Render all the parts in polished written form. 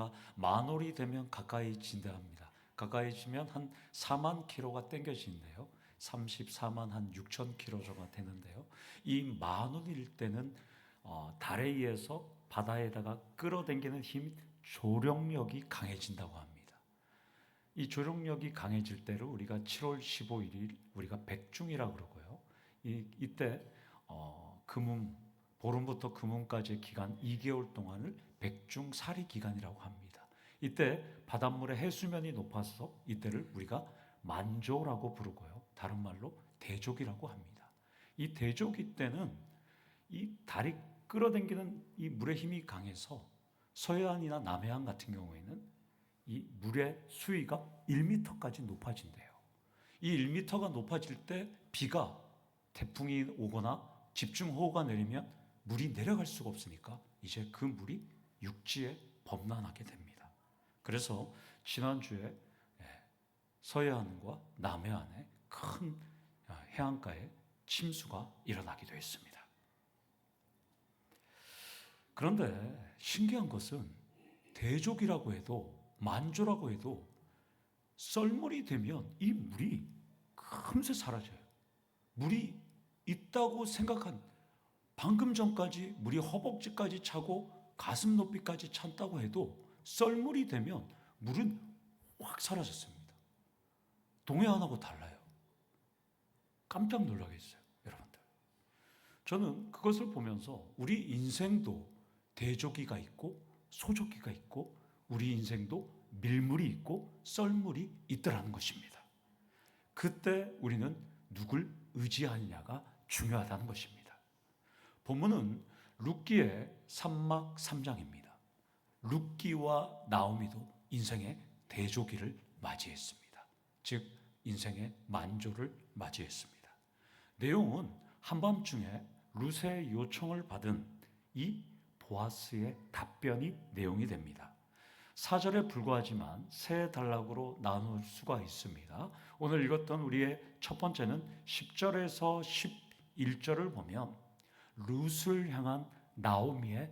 우리가 만월이 되면 가까이진다 합니다. 가까이지면 한 4만 킬로가 땡겨지는데요. 34만 한 6천 킬로 정도 되는데요. 이 만월일 때는 달에 의해서 바다에다가 끌어당기는 힘, 조력력이 강해진다고 합니다. 이 조력력이 강해질 때를 우리가 7월 15일을 우리가 백중이라고 그러고요. 이때 금음, 보름부터 금음까지의 기간 2개월 동안을 백중사리 기간이라고 합니다. 이때 바닷물의 해수면이 높아서 이때를 우리가 만조라고 부르고요. 다른 말로 대조기라고 합니다. 이 대조기 때는 이 달이 끌어당기는 이 물의 힘이 강해서 서해안이나 남해안 같은 경우에는 이 물의 수위가 1m까지 높아진대요. 이 1m가 높아질 때 비가 태풍이 오거나 집중호우가 내리면 물이 내려갈 수가 없으니까 이제 그 물이 육지에 범람하게 됩니다. 그래서 지난주에 서해안과 남해안에 큰 해안가에 침수가 일어나기도 했습니다. 그런데 신기한 것은 대족이라고 해도 만조라고 해도 썰물이 되면 이 물이 금세 사라져요. 물이 있다고 생각한 방금 전까지 물이 허벅지까지 차고 가슴 높이까지 찼다고 해도 썰물이 되면 물은 확 사라졌습니다. 동해안하고 달라요. 깜짝 놀라겠어요, 여러분들. 저는 그것을 보면서 우리 인생도 대조기가 있고 소조기가 있고 우리 인생도 밀물이 있고 썰물이 있더라는 것입니다. 그때 우리는 누굴 의지하느냐가 중요하다는 것입니다. 본문은 룻기의 3막 3장입니다. 룻기와 나오미도 인생의 대조기를 맞이했습니다. 즉 인생의 만조를 맞이했습니다. 내용은 한밤중에 룻의 요청을 받은 이 보아스의 답변이 내용이 됩니다. 4절에 불과하지만 세 단락으로 나눌 수가 있습니다. 오늘 읽었던 우리의 첫 번째는 10절에서 11절을 보면 룻을 향한 나오미의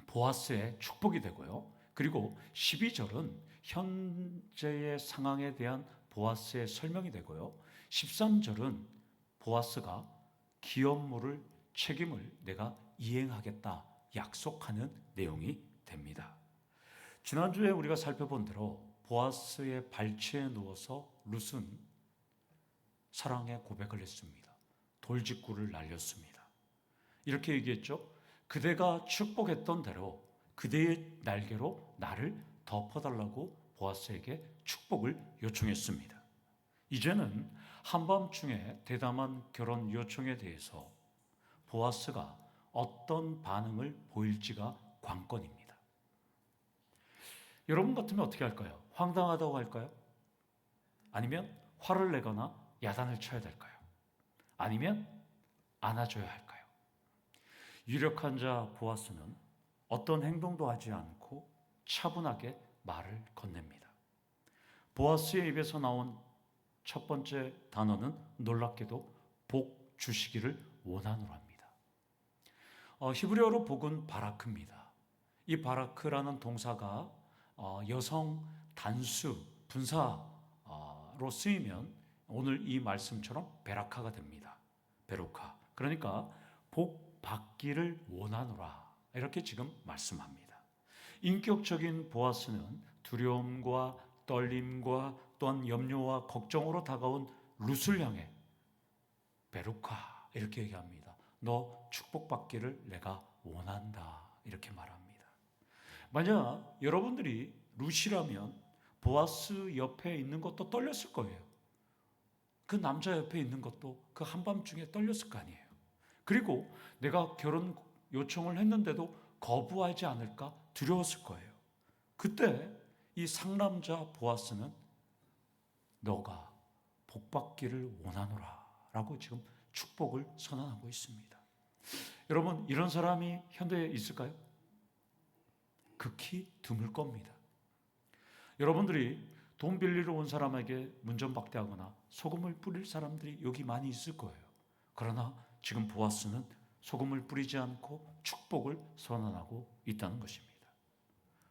보아스의 축복이 되고요. 그리고 12절은 현재의 상황에 대한 보아스의 설명이 되고요. 13절은 보아스가 기업물을 책임을 내가 이행하겠다 약속하는 내용이 됩니다. 지난주에 우리가 살펴본 대로 보아스의 발치에 누워서 룻은 사랑의 고백을 했습니다. 돌직구를 날렸습니다. 이렇게 얘기했죠. 그대가 축복했던 대로 그대의 날개로 나를 덮어달라고 보아스에게 축복을 요청했습니다. 이제는 한밤중에 대담한 결혼 요청에 대해서 보아스가 어떤 반응을 보일지가 관건입니다. 여러분 같으면 어떻게 할까요? 황당하다고 할까요? 아니면 화를 내거나 야단을 쳐야 될까요? 아니면 안아줘야 할까요? 유력한 자 보아스는 어떤 행동도 하지 않고 차분하게 말을 건넵니다. 보아스의 입에서 나온 첫 번째 단어는 놀랍게도 복 주시기를 원하노랍니다. 히브리어로 복은 바라크입니다. 이 바라크라는 동사가 여성 단수, 분사로 쓰이면 오늘 이 말씀처럼 베라카가 됩니다. 베로카. 그러니까 복 받기를 원하노라. 이렇게 지금 말씀합니다. 인격적인 보아스는 두려움과 떨림과 또한 염려와 걱정으로 다가온 룻을 향해 베루카 이렇게 얘기합니다. 너 축복받기를 내가 원한다. 이렇게 말합니다. 만약 여러분들이 룻이라면 보아스 옆에 있는 것도 떨렸을 거예요. 그 남자 옆에 있는 것도 그 한밤중에 떨렸을 거 아니에요. 그리고 내가 결혼 요청을 했는데도 거부하지 않을까 두려웠을 거예요. 그때 이 상남자 보아스는 너가 복받기를 원하노라 라고 지금 축복을 선언하고 있습니다. 여러분, 이런 사람이 현대에 있을까요? 극히 드물 겁니다. 여러분들이 돈 빌리러 온 사람에게 문전박대하거나 소금을 뿌릴 사람들이 여기 많이 있을 거예요. 그러나 지금 보아스는 소금을 뿌리지 않고 축복을 선언하고 있다는 것입니다.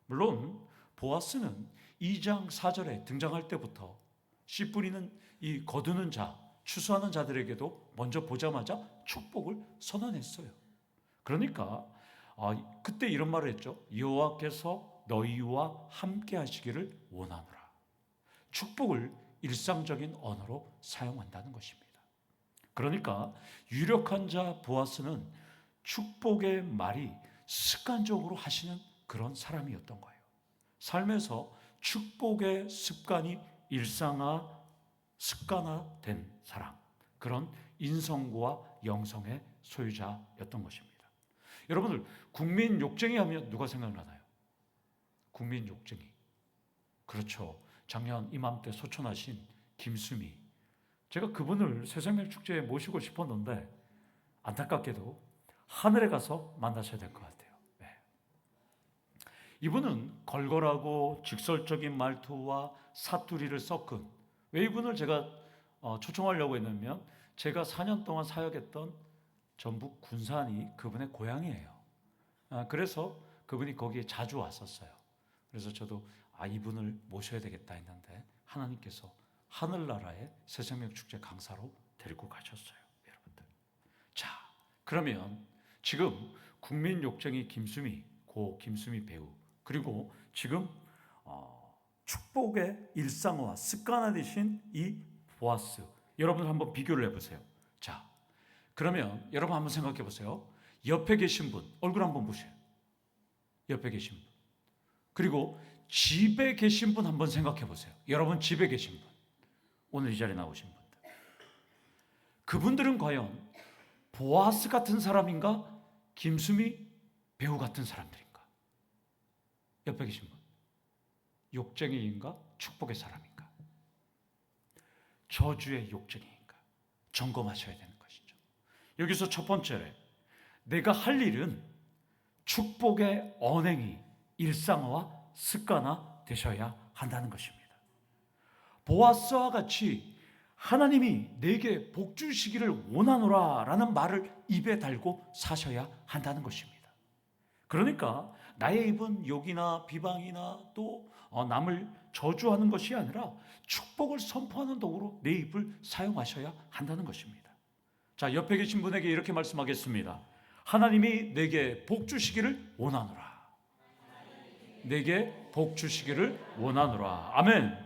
물론 보아스는 2장 4절에 등장할 때부터 씨 뿌리는 이 거두는 자, 추수하는 자들에게도 먼저 보자마자 축복을 선언했어요. 그러니까 그때 이런 말을 했죠. 여호와께서 너희와 함께 하시기를 원하노라. 축복을 일상적인 언어로 사용한다는 것입니다. 그러니까 유력한 자 보아스는 축복의 말이 습관적으로 하시는 그런 사람이었던 거예요. 삶에서 축복의 습관이 습관화된 사람, 그런 인성과 영성의 소유자였던 것입니다. 여러분들 국민 욕쟁이 하면 누가 생각나나요? 국민 욕쟁이. 그렇죠. 작년 이맘때 소천하신 김수미. 제가 그분을 새생명 축제에 모시고 싶었는데 안타깝게도 하늘에 가서 만나셔야 될 것 같아요. 네. 이분은 걸걸하고 직설적인 말투와 사투리를 섞은, 왜 이분을 제가 초청하려고 했냐면 제가 4년 동안 사역했던 전북 군산이 그분의 고향이에요. 그래서 그분이 거기에 자주 왔었어요. 그래서 저도 이분을 모셔야 되겠다 했는데 하나님께서 하늘나라의 새생명 축제 강사로 데리고 가셨어요. 여러분들. 자, 그러면 지금 국민 욕쟁이 김수미, 고 김수미 배우, 그리고 지금 축복의 일상화, 습관화 되신 이 보아스, 여러분 한번 비교를 해보세요. 자, 그러면 여러분 한번 생각해 보세요. 옆에 계신 분 얼굴 한번 보세요. 옆에 계신 분. 그리고 집에 계신 분 한번 생각해 보세요. 여러분 집에 계신 분, 오늘 이 자리에 나오신 분들, 그분들은 과연 보아스 같은 사람인가? 김수미 배우 같은 사람들인가? 옆에 계신 분, 욕쟁이인가? 축복의 사람인가? 저주의 욕쟁이인가? 점검하셔야 되는 것이죠. 여기서 첫 번째로 내가 할 일은 축복의 언행이 일상화와 습관화 되셔야 한다는 것입니다. 보아스와 같이 하나님이 내게 복 주시기를 원하노라 라는 말을 입에 달고 사셔야 한다는 것입니다. 그러니까 나의 입은 욕이나 비방이나 또 남을 저주하는 것이 아니라 축복을 선포하는 도구로 내 입을 사용하셔야 한다는 것입니다. 자, 옆에 계신 분에게 이렇게 말씀하겠습니다. 하나님이 내게 복 주시기를 원하노라. 내게 복 주시기를 원하노라. 아멘.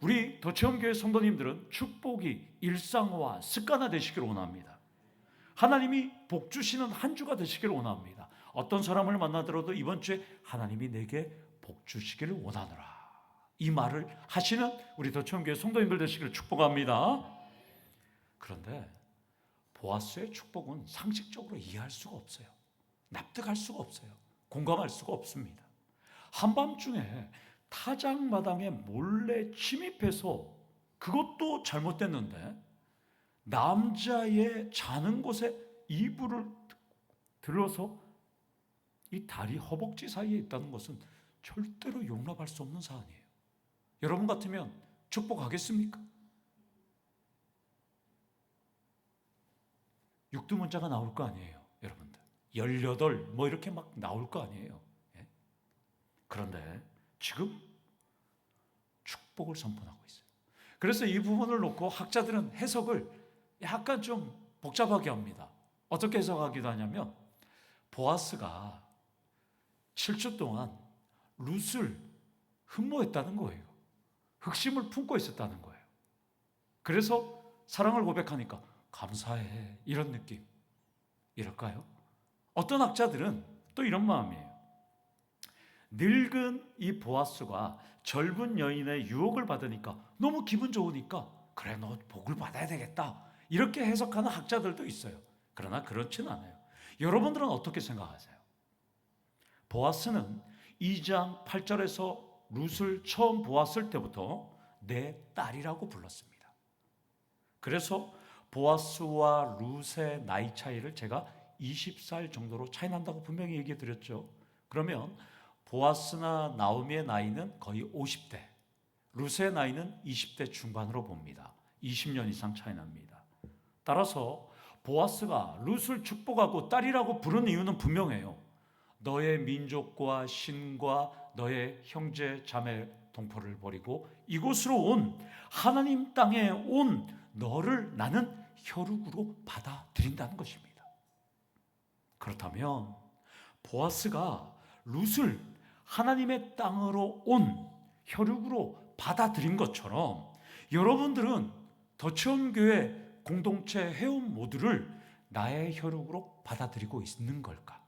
우리 도체험교회 성도님들은 축복이 일상화, 습관화 되시기를 원합니다. 하나님이 복 주시는 한 주가 되시기를 원합니다. 어떤 사람을 만나더라도 이번 주에 하나님이 내게 복 주시기를 원하노라, 이 말을 하시는 우리 도체험교회 성도님들 되시기를 축복합니다. 그런데 보아스의 축복은 상식적으로 이해할 수가 없어요. 납득할 수가 없어요. 공감할 수가 없습니다. 한밤중에 타작마당에 몰래 침입해서, 그것도 잘못됐는데 남자의 자는 곳에 이불을 들어서 이 다리 허벅지 사이에 있다는 것은 절대로 용납할 수 없는 사안이에요. 여러분 같으면 축복하겠습니까? 육두문자가 나올 거 아니에요, 여러분들. 18 뭐 이렇게 막 나올 거 아니에요. 예? 그런데 지금 축복을 선포하고 있어요. 그래서 이 부분을 놓고 학자들은 해석을 약간 좀 복잡하게 합니다. 어떻게 해석하기도 하냐면, 보아스가 7주 동안 룻을 흠모했다는 거예요. 흑심을 품고 있었다는 거예요. 그래서 사랑을 고백하니까 감사해, 이런 느낌, 이럴까요? 어떤 학자들은 또 이런 마음이에요. 늙은 이 보아스가 젊은 여인의 유혹을 받으니까 너무 기분 좋으니까 그래, 너 복을 받아야 되겠다, 이렇게 해석하는 학자들도 있어요. 그러나 그렇지는 않아요. 여러분들은 어떻게 생각하세요? 보아스는 2장 8절에서 룻을 처음 보았을 때부터 내 딸이라고 불렀습니다. 그래서 보아스와 룻의 나이 차이를 제가 20살 정도로 차이 난다고 분명히 얘기해 드렸죠. 그러면 보아스나 나오미의 나이는 거의 50대, 룻의 나이는 20대 중반으로 봅니다. 20년 이상 차이 납니다. 따라서 보아스가 룻을 축복하고 딸이라고 부른 이유는 분명해요. 너의 민족과 신과 너의 형제 자매 동포를 버리고 이곳으로 온 하나님 땅에 온 너를 나는 혈육으로 받아들인다는 것입니다. 그렇다면 보아스가 룻을 하나님의 땅으로 온 혈육으로 받아들인 것처럼 여러분들은 더치원교회 공동체 회원 모두를 나의 혈육으로 받아들이고 있는 걸까?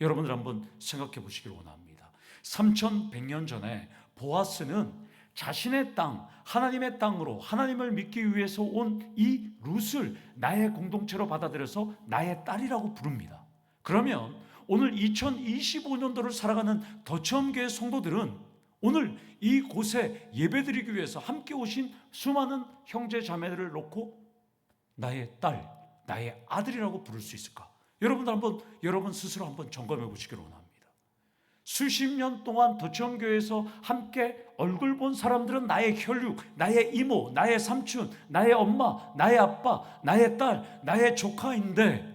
여러분들 한번 생각해 보시길 원합니다. 3100년 전에 보아스는 자신의 땅, 하나님의 땅으로 하나님을 믿기 위해서 온 이 룻을 나의 공동체로 받아들여서 나의 딸이라고 부릅니다. 그러면 오늘 2025년도를 살아가는 더치원교회 성도들은 오늘 이곳에 예배드리기 위해서 함께 오신 수많은 형제 자매들을 놓고 나의 딸, 나의 아들이라고 부를 수 있을까? 여러분들 한번 여러분 스스로 한번 점검해 보시기를 원합니다. 수십 년 동안 더치원교회에서 함께 얼굴 본 사람들은 나의 혈육, 나의 이모, 나의 삼촌, 나의 엄마, 나의 아빠, 나의 딸, 나의 조카인데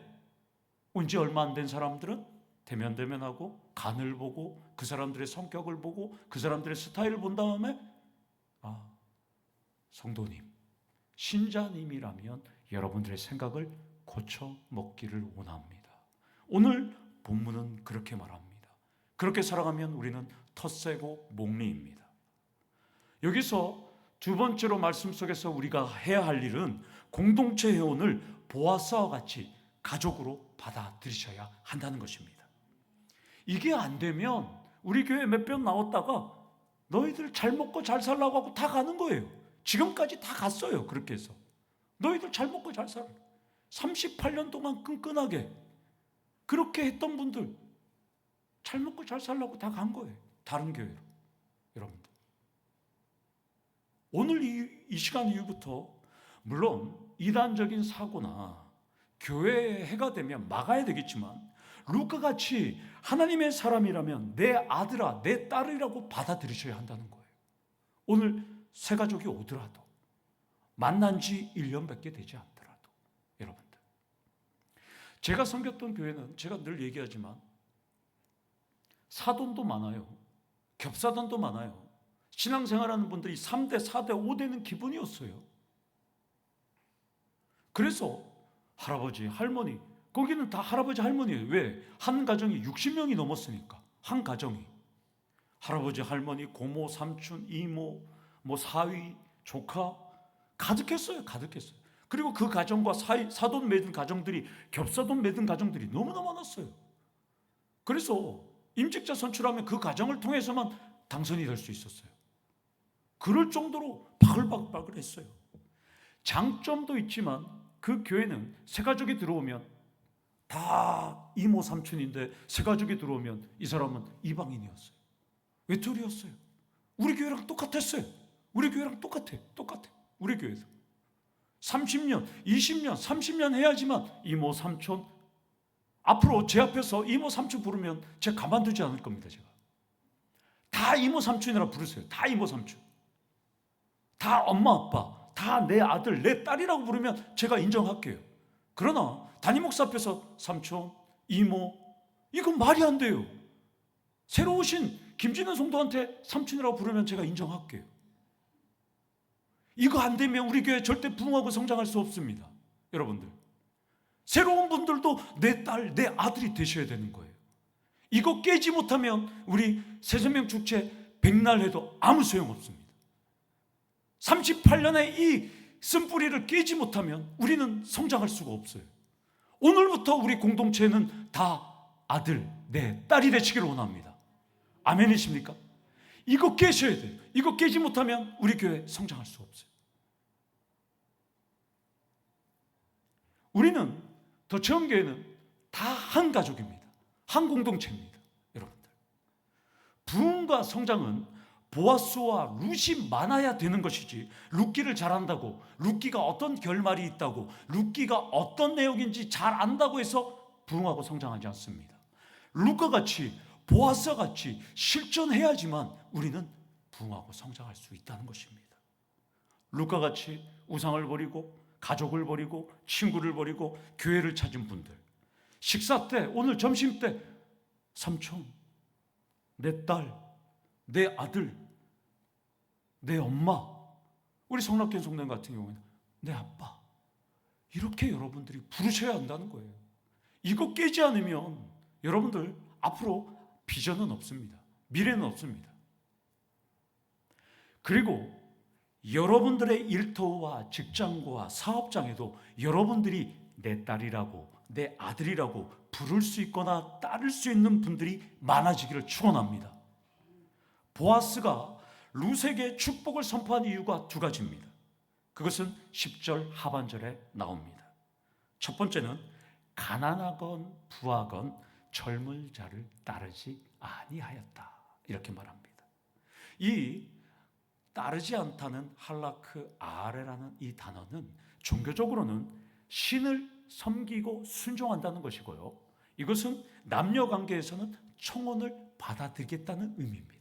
온 지 얼마 안 된 사람들은 대면대면하고 간을 보고 그 사람들의 성격을 보고 그 사람들의 스타일을 본 다음에 성도님, 신자님이라면 여러분들의 생각을 고쳐 먹기를 원합니다. 오늘 본문은 그렇게 말합니다. 그렇게 살아가면 우리는 텃세고 목리입니다. 여기서 두 번째로 말씀 속에서 우리가 해야 할 일은 공동체 회원을 보아스와 같이 가족으로 받아들이셔야 한다는 것입니다. 이게 안 되면 우리 교회 몇 번 나왔다가 너희들 잘 먹고 잘 살라고 하고 다 가는 거예요. 지금까지 다 갔어요. 그렇게 해서 너희들 잘 먹고 잘 살라 38년 동안 끈끈하게 그렇게 했던 분들 잘 먹고 잘 살라고 다 간 거예요. 다른 교회로. 여러분들 오늘 이 시간 이후부터 물론 이단적인 사고나 교회에 해가 되면 막아야 되겠지만 루카같이 하나님의 사람이라면 내 아들아 내 딸이라고 받아들이셔야 한다는 거예요. 오늘 새 가족이 오더라도 만난 지 1년밖에 되지 않더라도 여러분들 제가 섬겼던 교회는 제가 늘 얘기하지만 사돈도 많아요. 겹사돈도 많아요. 신앙생활하는 분들이 3대, 4대, 5대는 기본이었어요. 그래서 할아버지, 할머니 거기는 다 할아버지, 할머니예요. 왜? 한 가정이 60명이 넘었으니까. 한 가정이 할아버지, 할머니, 고모, 삼촌, 이모, 사위, 조카 가득했어요. 가득했어요. 그리고 그 가정과 사돈 맺은 가정들이 겹사돈 맺은 가정들이 너무나 많았어요. 그래서 임직자 선출하면 그 가정을 통해서만 당선이 될 수 있었어요. 그럴 정도로 바글바글 했어요. 장점도 있지만 그 교회는 새 가족이 들어오면 다 이모 삼촌인데 새 가족이 들어오면 이 사람은 이방인이었어요. 외톨이였어요. 우리 교회랑 똑같았어요. 우리 교회랑 똑같아. 우리 교회도 30년, 20년, 30년 해야지만 이모 삼촌 앞으로 제 앞에서 이모 삼촌 부르면 제가 가만두지 않을 겁니다. 제가 다 이모 삼촌이라 부르세요. 다 이모 삼촌, 다 엄마 아빠, 다 내 아들 내 딸이라고 부르면 제가 인정할게요. 그러나 담임 목사 앞에서 삼촌, 이모 이건 말이 안 돼요. 새로 오신 김진은 성도한테 삼촌이라고 부르면 제가 인정할게요. 이거 안 되면 우리 교회 절대 부흥하고 성장할 수 없습니다. 여러분들 새로운 분들도 내 딸, 내 아들이 되셔야 되는 거예요. 이거 깨지 못하면 우리 새생명 축제 백날 해도 아무 소용없습니다. 38년의 이 쓴뿌리를 깨지 못하면 우리는 성장할 수가 없어요. 오늘부터 우리 공동체는 다 아들, 내 딸이 되시기를 원합니다. 아멘이십니까? 이거 깨셔야 돼요. 이거 깨지 못하면 우리 교회 성장할 수가 없어요. 우리는 더치원교회는 다 한 가족입니다. 한 공동체입니다. 여러분들 부흥과 성장은 보아스와 룻이 많아야 되는 것이지 룻기를 잘한다고 룻기가 어떤 결말이 있다고 룻기가 어떤 내용인지 잘 안다고 해서 부흥하고 성장하지 않습니다. 룻과 같이 보아스와 같이 실천해야지만 우리는 부흥하고 성장할 수 있다는 것입니다. 룻과 같이 우상을 버리고 가족을 버리고 친구를 버리고 교회를 찾은 분들 식사 때 오늘 점심 때 삼촌 내 딸 내 아들, 내 엄마, 우리 성락교 성도님 같은 경우에는 내 아빠, 이렇게 여러분들이 부르셔야 한다는 거예요. 이거 깨지 않으면 여러분들 앞으로 비전은 없습니다. 미래는 없습니다. 그리고 여러분들의 일터와 직장과 사업장에도 여러분들이 내 딸이라고 내 아들이라고 부를 수 있거나 따를 수 있는 분들이 많아지기를 축원합니다. 보아스가 룻에게 축복을 선포한 이유가 두 가지입니다. 그것은 10절 하반절에 나옵니다. 첫 번째는 가난하건 부하건 젊은 자를 따르지 아니하였다, 이렇게 말합니다. 이 따르지 않다는 할라크 아레라는 이 단어는 종교적으로는 신을 섬기고 순종한다는 것이고요, 이것은 남녀 관계에서는 청혼을 받아들이겠다는 의미입니다.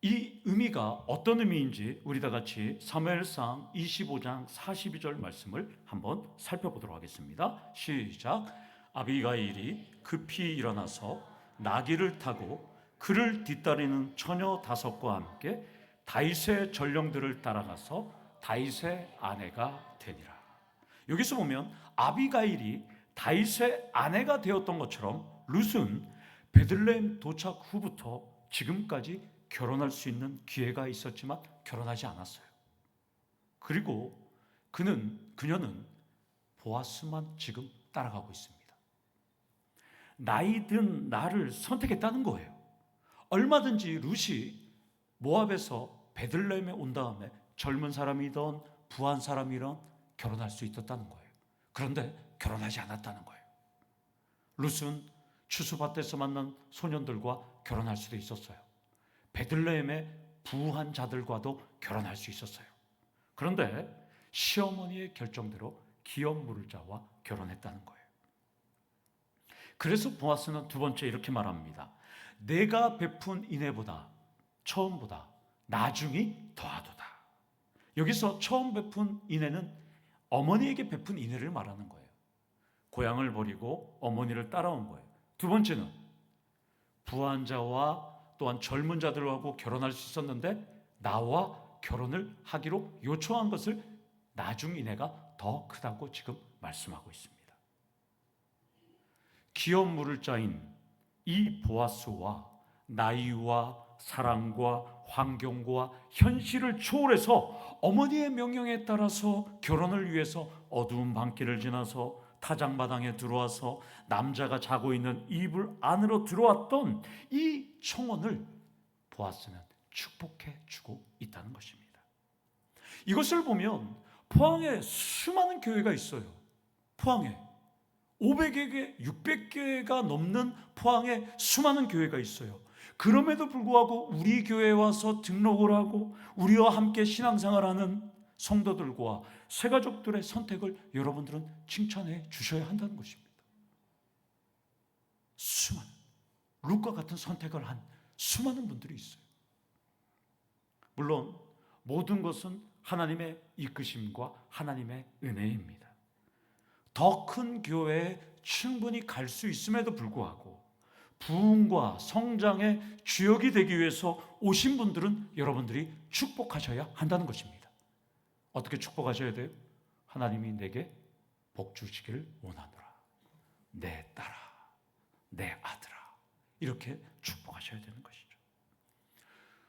이 의미가 어떤 의미인지 우리 다 같이 사무엘상 25장 42절 말씀을 한번 살펴보도록 하겠습니다. 시작. 아비가일이 급히 일어나서 나귀를 타고 그를 뒤따르는 처녀 5과 함께 다윗의 전령들을 따라가서 다윗의 아내가 되니라. 여기서 보면 아비가일이 다윗의 아내가 되었던 것처럼 룻은 베들레헴 도착 후부터 지금까지 결혼할 수 있는 기회가 있었지만 결혼하지 않았어요. 그리고 그녀는 보아스만 지금 따라가고 있습니다. 나이든 나를 선택했다는 거예요. 얼마든지 룻이 모압에서 베들레헴에 온 다음에 젊은 사람이든 부한 사람이든 결혼할 수 있었다는 거예요. 그런데 결혼하지 않았다는 거예요. 룻은 추수밭에서 만난 소년들과 결혼할 수도 있었어요. 베들레헴의 부한 자들과도 결혼할 수 있었어요. 그런데 시어머니의 결정대로 기업 물을 자와 결혼했다는 거예요. 그래서 보아스는 두 번째 이렇게 말합니다. 내가 베푼 인애보다 처음보다 나중이 더하도다. 여기서 처음 베푼 인애는 어머니에게 베푼 인애를 말하는 거예요. 고향을 버리고 어머니를 따라온 거예요. 두 번째는 부한 자와 또한 젊은 자들하고 결혼할 수 있었는데 나와 결혼을 하기로 요청한 것을 나중 인애가 더 크다고 지금 말씀하고 있습니다. 기업 물을 자인 이 보아스와 나이와 사랑과 환경과 현실을 초월해서 어머니의 명령에 따라서 결혼을 위해서 어두운 밤길을 지나서 타작마당에 들어와서 남자가 자고 있는 이불 안으로 들어왔던 이 청혼을 보아스는 축복해 주고 있다는 것입니다. 이것을 보면 포항에 수많은 교회가 있어요. 포항에 500개, 600개가 넘는 포항에 수많은 교회가 있어요. 그럼에도 불구하고 우리 교회에 와서 등록을 하고 우리와 함께 신앙생활하는 성도들과 새가족들의 선택을 여러분들은 칭찬해 주셔야 한다는 것입니다. 수많은 룻과 같은 선택을 한 수많은 분들이 있어요. 물론 모든 것은 하나님의 이끄심과 하나님의 은혜입니다. 더 큰 교회에 충분히 갈 수 있음에도 불구하고 부흥과 성장의 주역이 되기 위해서 오신 분들은 여러분들이 축복하셔야 한다는 것입니다. 어떻게 축복하셔야 돼요? 하나님이 내게 복 주시기를 원하노라. 내 딸아, 내 아들아, 이렇게 축복하셔야 되는 것이죠.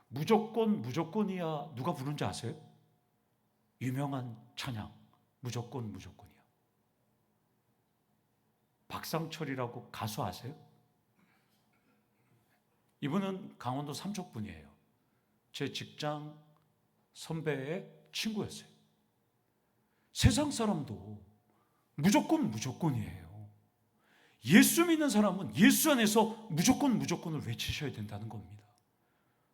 무조건이야 누가 부른지 아세요? 유명한 찬양 무조건이야. 박상철이라고 가수 아세요? 이분은 강원도 삼척분이에요. 제 직장 선배의 친구였어요. 세상 사람도 무조건이에요. 예수 믿는 사람은 예수 안에서 무조건을 외치셔야 된다는 겁니다.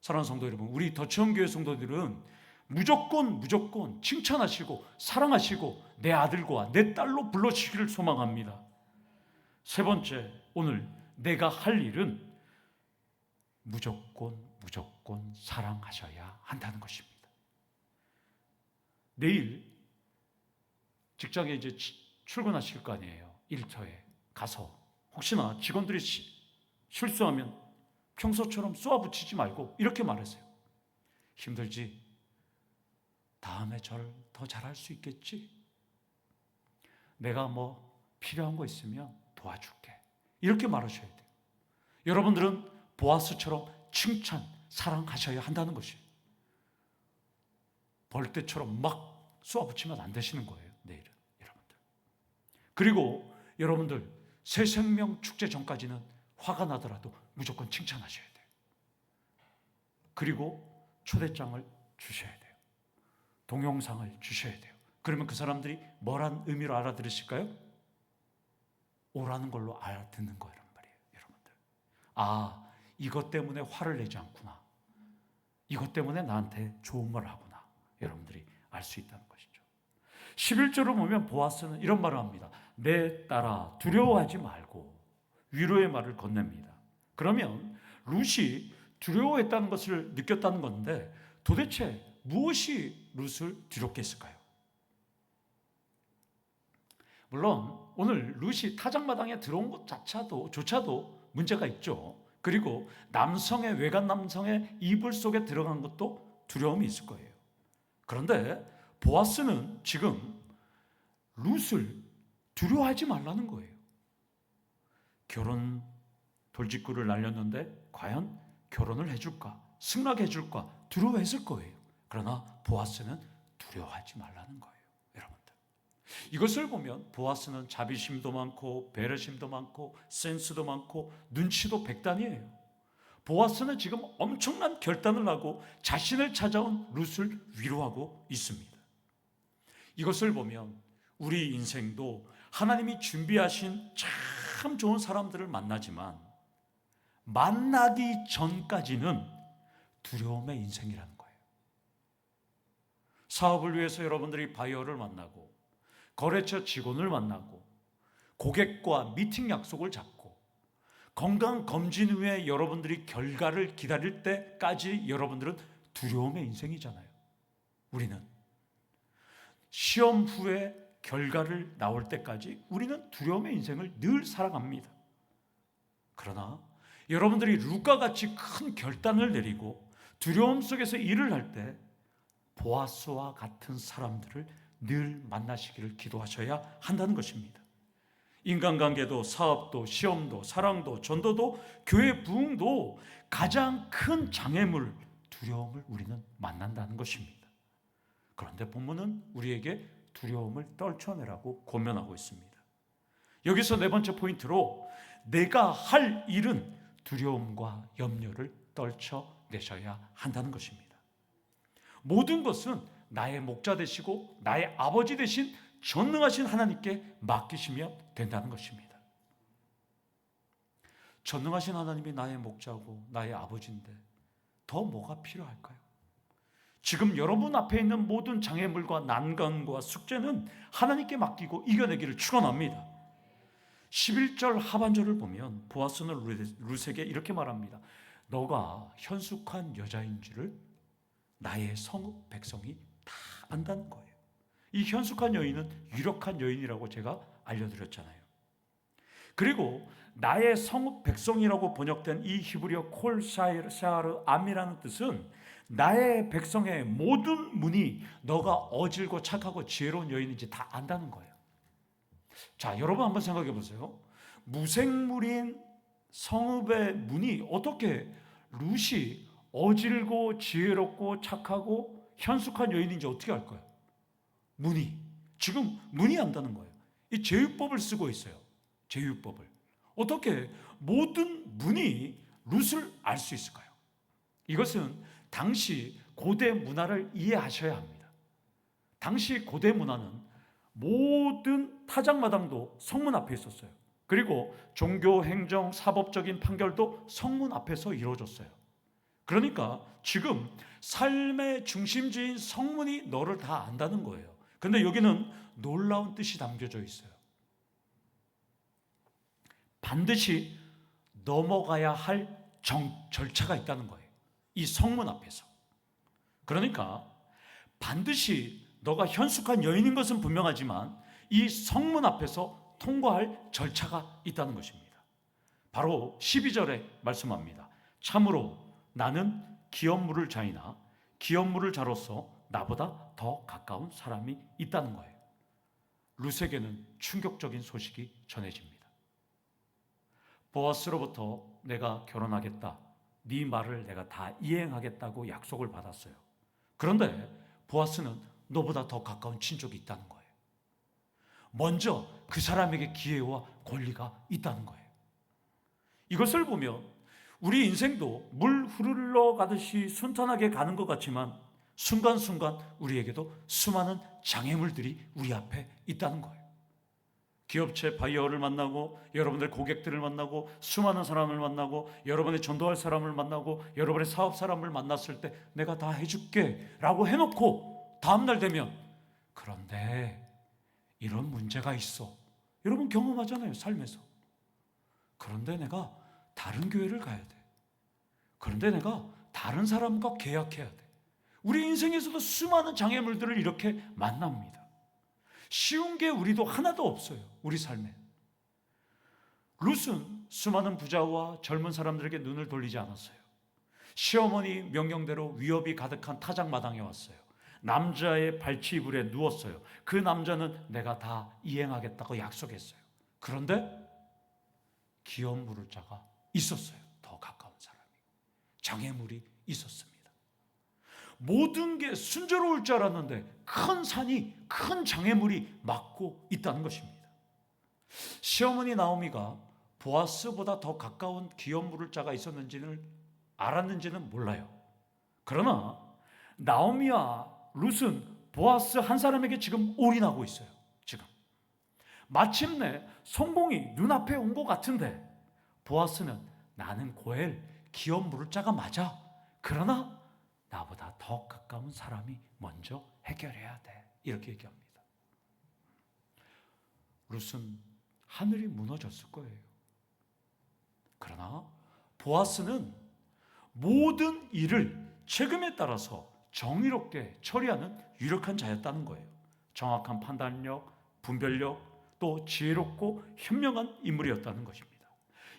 사랑하는 성도 여러분, 우리 더치원교회 성도들은 무조건 칭찬하시고 사랑하시고 내 아들과 내 딸로 불러주시기를 소망합니다. 세 번째, 오늘 내가 할 일은 무조건 사랑하셔야 한다는 것입니다. 내일 직장에 이제 출근하실 거 아니에요. 일터에 가서 혹시나 직원들이 실수하면 평소처럼 쏘아붙이지 말고 이렇게 말했어요. 힘들지? 다음에 절 더 잘할 수 있겠지? 내가 뭐 필요한 거 있으면 도와줄게. 이렇게 말하셔야 돼요. 여러분들은 보아스처럼 칭찬, 사랑하셔야 한다는 것이에요. 벌떼처럼 막 쏘아붙이면 안 되시는 거예요. 내일은 여러분들. 그리고 여러분들 새 생명 축제 전까지는 화가 나더라도 무조건 칭찬하셔야 돼요. 그리고 초대장을 주셔야 돼요. 동영상을 주셔야 돼요. 그러면 그 사람들이 뭐란 의미로 알아들으실까요? 오라는 걸로 알아듣는 거란 말이에요. 여러분들. 아, 이것 때문에 화를 내지 않구나. 이것 때문에 나한테 좋은 말을 하구나. 여러분들이 알 수 있다는 것이죠. 11절을 보면 보아스는 이런 말을 합니다. 내 딸아 두려워하지 말고 위로의 말을 건넵니다. 그러면 룻이 두려워했다는 것을 느꼈다는 건데 도대체 무엇이 룻을 두렵게 했을까요? 물론 오늘 룻이 타작마당에 들어온 것 조차도 문제가 있죠. 그리고 외간 남성의 이불 속에 들어간 것도 두려움이 있을 거예요. 그런데 보아스는 지금 룻을 두려워하지 말라는 거예요. 결혼 돌직구를 날렸는데 과연 결혼을 해줄까? 승낙해줄까? 두려워했을 거예요. 그러나 보아스는 두려워하지 말라는 거예요. 여러분들. 이것을 보면 보아스는 자비심도 많고 배려심도 많고 센스도 많고 눈치도 백단이에요. 보아스는 지금 엄청난 결단을 하고 자신을 찾아온 룻을 위로하고 있습니다. 이것을 보면 우리 인생도 하나님이 준비하신 참 좋은 사람들을 만나지만 만나기 전까지는 두려움의 인생이라는 거예요. 사업을 위해서 여러분들이 바이어를 만나고 거래처 직원을 만나고 고객과 미팅 약속을 잡고 건강검진 후에 여러분들이 결과를 기다릴 때까지 여러분들은 두려움의 인생이잖아요. 우리는 시험 후에 결과를 나올 때까지 우리는 두려움의 인생을 늘 살아갑니다. 그러나 여러분들이 룻과 같이 큰 결단을 내리고 두려움 속에서 일을 할 때 보아스와 같은 사람들을 늘 만나시기를 기도하셔야 한다는 것입니다. 인간관계도 사업도 시험도 사랑도 전도도 교회 부흥도 가장 큰 장애물 두려움을 우리는 만난다는 것입니다. 그런데 본문은 우리에게 두려움을 떨쳐내라고 권면하고 있습니다. 여기서 네 번째 포인트로 내가 할 일은 두려움과 염려를 떨쳐내셔야 한다는 것입니다. 모든 것은 나의 목자 되시고 나의 아버지 되신 전능하신 하나님께 맡기시면 된다는 것입니다. 전능하신 하나님이 나의 목자고 나의 아버지인데 더 뭐가 필요할까요? 지금 여러분 앞에 있는 모든 장애물과 난관과 숙제는 하나님께 맡기고 이겨내기를 축원합니다. 11절 하반절을 보면 보아스는 룻에게 이렇게 말합니다. 너가 현숙한 여자인 줄을 나의 성읍 백성이 다 안다는 거예요. 이 현숙한 여인은 유력한 여인이라고 제가 알려드렸잖아요. 그리고 나의 성읍 백성이라고 번역된 이 히브리어 콜샤르 암이라는 뜻은 나의 백성의 모든 문이 너가 어질고 착하고 지혜로운 여인인지 다 안다는 거예요. 자, 여러분 한번 생각해 보세요. 무생물인 성읍의 문이 어떻게 룻이 어질고 지혜롭고 착하고 현숙한 여인인지 어떻게 알까요? 지금 문이 안다는 거예요. 이 제휴법을 쓰고 있어요. 제휴법을. 어떻게 모든 문이 룻을 알 수 있을까요? 이것은 당시 고대 문화를 이해하셔야 합니다. 당시 고대 문화는 모든 타작마당도 성문 앞에 있었어요. 그리고 종교, 행정, 사법적인 판결도 성문 앞에서 이루어졌어요. 그러니까 지금 삶의 중심지인 성문이 너를 다 안다는 거예요. 그런데 여기는 놀라운 뜻이 담겨져 있어요. 반드시 넘어가야 할 절차가 있다는 거예요. 이 성문 앞에서. 그러니까 반드시 너가 현숙한 여인인 것은 분명하지만 이 성문 앞에서 통과할 절차가 있다는 것입니다. 바로 12절에 말씀합니다. 참으로 나는 기업물을 자이나 기업물을 자로서 나보다 더 가까운 사람이 있다는 거예요. 룻에게는 충격적인 소식이 전해집니다. 보아스로부터 내가 결혼하겠다, 네 말을 내가 다 이행하겠다고 약속을 받았어요. 그런데 보아스는 너보다 더 가까운 친족이 있다는 거예요. 먼저 그 사람에게 기회와 권리가 있다는 거예요. 이것을 보면 우리 인생도 물 흘러가듯이 순탄하게 가는 것 같지만 순간순간 우리에게도 수많은 장애물들이 우리 앞에 있다는 거예요. 기업체 바이어를 만나고, 여러분들 고객들을 만나고, 수많은 사람을 만나고, 여러분의 전도할 사람을 만나고, 여러분의 사업 사람을 만났을 때 내가 다 해줄게 라고 해놓고 다음날 되면, 그런데 이런 문제가 있어. 여러분 경험하잖아요, 삶에서. 그런데 내가 다른 교회를 가야 돼. 그런데 내가 다른 사람과 계약해야 돼. 우리 인생에서도 수많은 장애물들을 이렇게 만납니다. 쉬운 게 우리도 하나도 없어요. 우리 삶에. 룻은 수많은 부자와 젊은 사람들에게 눈을 돌리지 않았어요. 시어머니 명령대로 위협이 가득한 타작마당에 왔어요. 남자의 발치이불에 누웠어요. 그 남자는 내가 다 이행하겠다고 약속했어요. 그런데 기업 물을 자가 있었어요. 더 가까운 사람이. 장애물이 있었습니다. 모든 게 순조로울 줄 알았는데 큰 산이, 큰 장애물이 막고 있다는 것입니다. 시어머니 나오미가 보아스보다 더 가까운 기업 물을 자가 있었는지는 알았는지는 몰라요. 그러나 나오미와 룻은 보아스 한 사람에게 지금 올인하고 있어요. 지금 마침내 성공이 눈앞에 온 것 같은데 보아스는 나는 고엘 기업 물을 자가 맞아. 그러나 나보다 더 가까운 사람이 먼저 해결해야 돼. 이렇게 얘기합니다. 룻은 하늘이 무너졌을 거예요. 그러나 보아스는 모든 일을 책임에 따라서 정의롭게 처리하는 유력한 자였다는 거예요. 정확한 판단력, 분별력, 또 지혜롭고 현명한 인물이었다는 것입니다.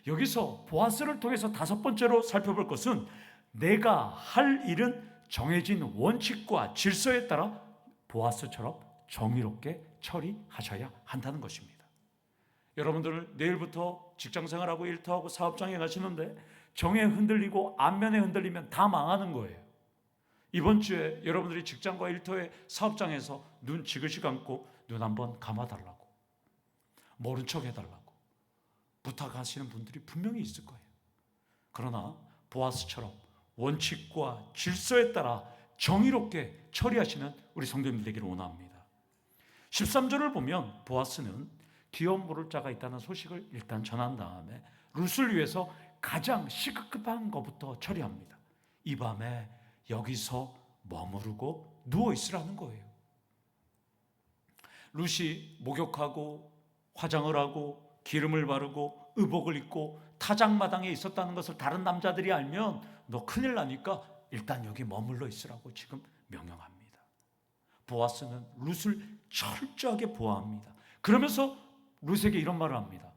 여기서 보아스를 통해서 다섯 번째로 살펴볼 것은 내가 할 일은 정해진 원칙과 질서에 따라 보아스처럼 정의롭게 처리하셔야 한다는 것입니다. 여러분들 내일부터 직장생활하고 일터하고 사업장에 가시는데 정에 흔들리고 안면에 흔들리면 다 망하는 거예요. 이번 주에 여러분들이 직장과 일터의 사업장에서 눈 지그시 감고 눈 한번 감아달라고, 모른 척 해달라고 부탁하시는 분들이 분명히 있을 거예요. 그러나 보아스처럼 원칙과 질서에 따라 정의롭게 처리하시는 우리 성도님들 되기를 원합니다. 13절을 보면 보아스는 기업 물을 자가 있다는 소식을 일단 전한 다음에 룻을 위해서 가장 시급한 것부터 처리합니다. 이 밤에 여기서 머무르고 누워 있으라는 거예요. 룻이 목욕하고 화장을 하고 기름을 바르고 의복을 입고 타작마당에 있었다는 것을 다른 남자들이 알면 너 큰일 나니까 일단 여기 머물러 있으라고 지금 명령합니다. 보아스는 룻을 철저하게 보호합니다. 그러면서 룻에게 이런 말을 합니다.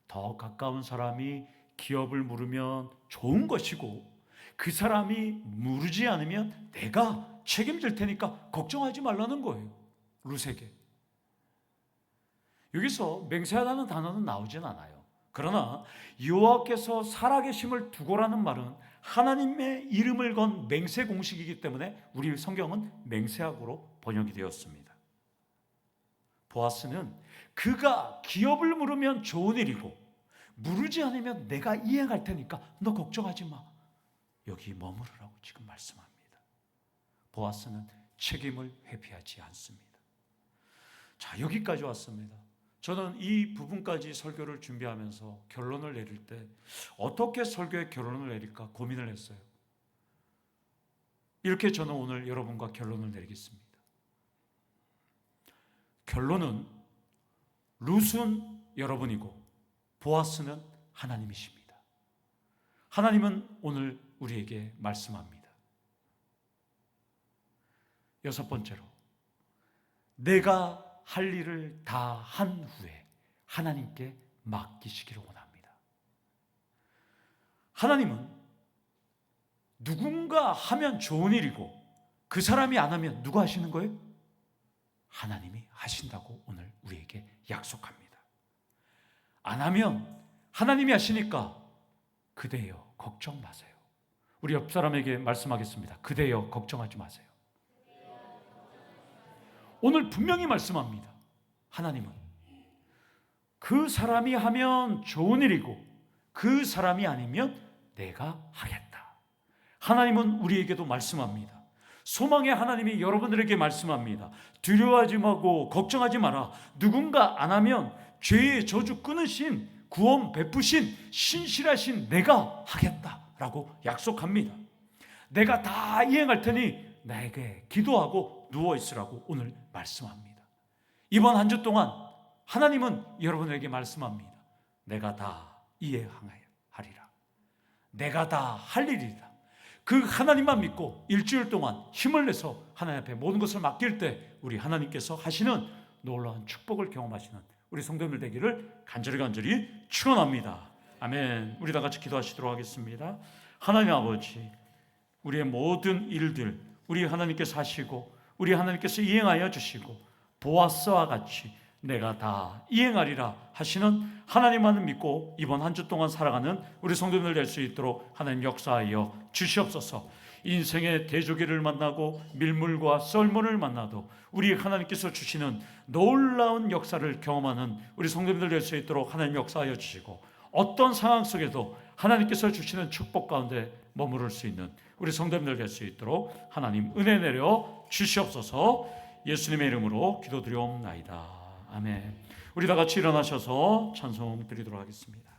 더 가까운 사람이 기업을 물으면 좋은 것이고 그 사람이 물으지 않으면 내가 책임질 테니까 걱정하지 말라는 거예요. 룻에게. 여기서 맹세하다는 단어는 나오진 않아요. 그러나 여호와께서 살아계심을 두고라는 말은 하나님의 이름을 건 맹세 공식이기 때문에 우리 성경은 맹세하고로 번역이 되었습니다. 보아스는 그가 기업을 물으면 좋은 일이고 물으지 않으면 내가 이행할 테니까 너 걱정하지 마. 여기 머무르라고 지금 말씀합니다. 보아스는 책임을 회피하지 않습니다. 자, 여기까지 왔습니다. 저는 이 부분까지 설교를 준비하면서 결론을 내릴 때 어떻게 설교의 결론을 내릴까 고민을 했어요. 이렇게 저는 오늘 여러분과 결론을 내리겠습니다. 결론은 룻은 여러분이고 보아스는 하나님이십니다. 하나님은 오늘 우리에게 말씀합니다. 여섯 번째로, 내가 할 일을 다 한 후에 하나님께 맡기시기를 원합니다. 하나님은 누군가 하면 좋은 일이고 그 사람이 안 하면 누가 하시는 거예요? 하나님이 하신다고 오늘 우리에게 약속합니다. 안 하면 하나님이 하시니까 그대여 걱정 마세요. 우리 옆 사람에게 말씀하겠습니다. 그대여 걱정하지 마세요. 오늘 분명히 말씀합니다. 하나님은 그 사람이 하면 좋은 일이고 그 사람이 아니면 내가 하겠다. 하나님은 우리에게도 말씀합니다. 소망의 하나님이 여러분들에게 말씀합니다. 두려워하지 말고 걱정하지 마라. 누군가 안 하면 죄의 저주 끊으신 구원 베푸신 신실하신 내가 하겠다라고 약속합니다. 내가 다 이행할 테니 내게 기도하고 누워있으라고 오늘 말씀합니다. 이번 한 주 동안 하나님은 여러분에게 말씀합니다. 내가 다 이행하리라. 내가 다 할 일이다. 그 하나님만 믿고 일주일 동안 힘을 내서 하나님 앞에 모든 것을 맡길 때 우리 하나님께서 하시는 놀라운 축복을 경험하시는 우리 성도님들 되기를 간절히 축원합니다. 아멘. 우리 다 같이 기도하시도록 하겠습니다. 하나님 아버지, 우리의 모든 일들 우리 하나님께서 하시고 우리 하나님께서 이행하여 주시고 보아스와 같이 내가 다 이행하리라 하시는 하나님만을 믿고 이번 한 주 동안 살아가는 우리 성도님들 될 수 있도록 하나님 역사하여 주시옵소서. 인생의 대조기를 만나고 밀물과 썰물을 만나도 우리 하나님께서 주시는 놀라운 역사를 경험하는 우리 성도님들 될 수 있도록 하나님 역사하여 주시고 어떤 상황 속에도 하나님께서 주시는 축복 가운데 머무를 수 있는 우리 성도님들 될 수 있도록 하나님 은혜 내려 주시옵소서. 예수님의 이름으로 기도드리옵나이다. 아멘. 우리 다 같이 일어나셔서 찬송 드리도록 하겠습니다.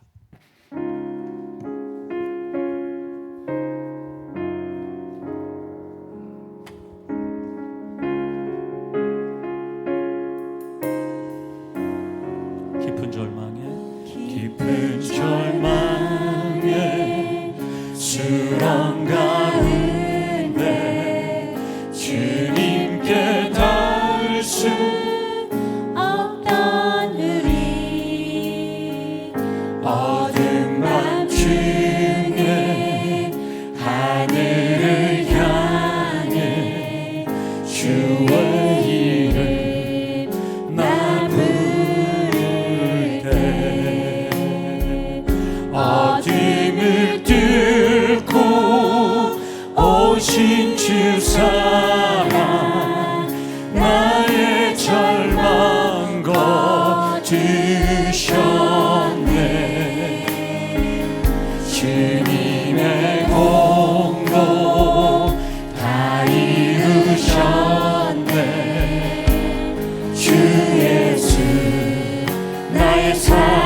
깊은 절망에 수렁 가운데 주님께 닿을 수 없던 우리 어둠 밤중에 하늘을 향해 주의 이름 나 부를 때 어둠을 뚫고 오신 주 사랑 나의 절망 거두셨네. 주님의 공로 다 이루셨네. 주 예수 나의 삶